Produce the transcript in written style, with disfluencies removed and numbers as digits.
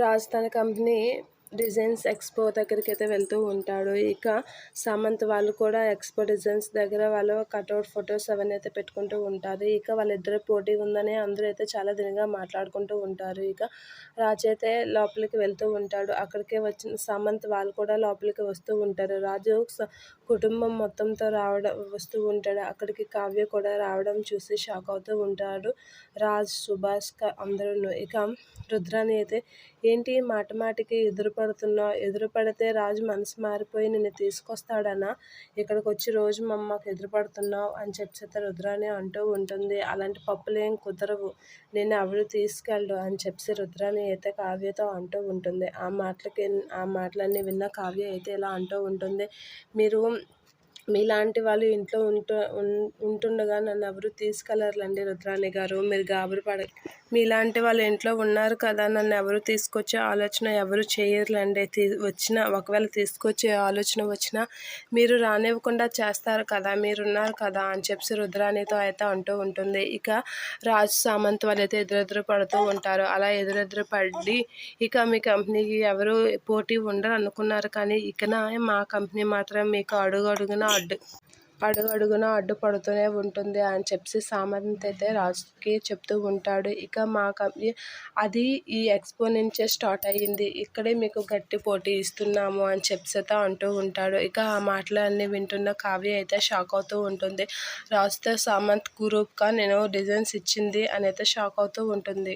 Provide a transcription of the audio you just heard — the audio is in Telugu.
రాజ్ తన కంపెనీ డిజైన్స్ ఎక్స్పో దగ్గరికైతే వెళ్తూ ఉంటాడు. ఇక సమంత్ వాళ్ళు కూడా ఎక్స్పో డిజైన్స్ దగ్గర వాళ్ళు కటౌట్ ఫొటోస్ అవన్నీ అయితే పెట్టుకుంటూ ఉంటారు. ఇక వాళ్ళిద్దరి పోటీ ఉందని అందరూ అయితే చాలా దినంగా మాట్లాడుకుంటూ ఉంటారు. ఇక రాజ్ అయితే లోపలికి వెళ్తూ ఉంటాడు. అక్కడికే వచ్చిన సమంత్ వాళ్ళు కూడా లోపలికి వస్తూ ఉంటారు. రాజు కుటుంబం మొత్తంతో వస్తూ ఉంటాడు. అక్కడికి కావ్య కూడా రావడం చూసి షాక్ అవుతూ ఉంటాడు రాజ్, సుభాష్ అందరూను. ఇక రుద్రాని అయితే, ఏంటి మాట మాటికి ఎదురుపడితే రాజు మనసు మారిపోయి నిన్ను తీసుకొస్తాడనా, ఇక్కడికి వచ్చి రోజు మాకు ఎదురుపడుతున్నావు అని చెప్పి రుద్రాని అంటూ ఉంటుంది. అలాంటి పప్పులేం కుదరవు, నేను ఎవరు తీసుకెళ్ళడు అని చెప్పి రుద్రాని అయితే కావ్యతో అంటూ ఉంటుంది. ఆ మాటలన్నీ విన్న కావ్య అయితే ఇలా అంటూ ఉంటుంది, మీలాంటి వాళ్ళు ఇంట్లో ఉంటుండగా నన్ను ఎవరు తీసుకెళ్ళరులేండి రుద్రాణి గారు, మీరు గాబరు మీలాంటి వాళ్ళు ఇంట్లో ఉన్నారు కదా, నన్ను ఎవరు తీసుకొచ్చే ఆలోచన ఎవరు చేయరులేండి. ఒకవేళ తీసుకొచ్చే ఆలోచన వచ్చినా మీరు రానివ్వకుండా చేస్తారు కదా, మీరున్నారు కదా అని చెప్పి రుద్రాణితో అయితే అంటూ ఉంటుంది. ఇక రాజు సామంత్ వాళ్ళైతే ఎదురెదురు పడుతూ ఉంటారు. అలా ఎదురెదురు పడి ఇక మీ కంపెనీకి ఎవరు పోటీ ఉండరు అనుకున్నారు, కానీ ఇకన మా కంపెనీ మాత్రం మీకు అడుగడుగునా అడ్డుపడుతూనే ఉంటుంది అని చెప్పి సామంత్ అయితే రాజుకి చెప్తూ ఉంటాడు. ఇక మా కంపెనీ అది ఈ ఎక్స్పో నుంచే స్టార్ట్ అయ్యింది, ఇక్కడే మీకు గట్టి పోటీ ఇస్తున్నాము అని చెప్పి అంటూ ఉంటాడు. ఇక ఆ మాటలన్నీ వింటున్న కావ్య అయితే షాక్ అవుతూ ఉంటుంది. రాజుతో సామంత్ గ్రూప్గా నేను డిజైన్స్ ఇచ్చింది అని అయితే షాక్ అవుతూ ఉంటుంది.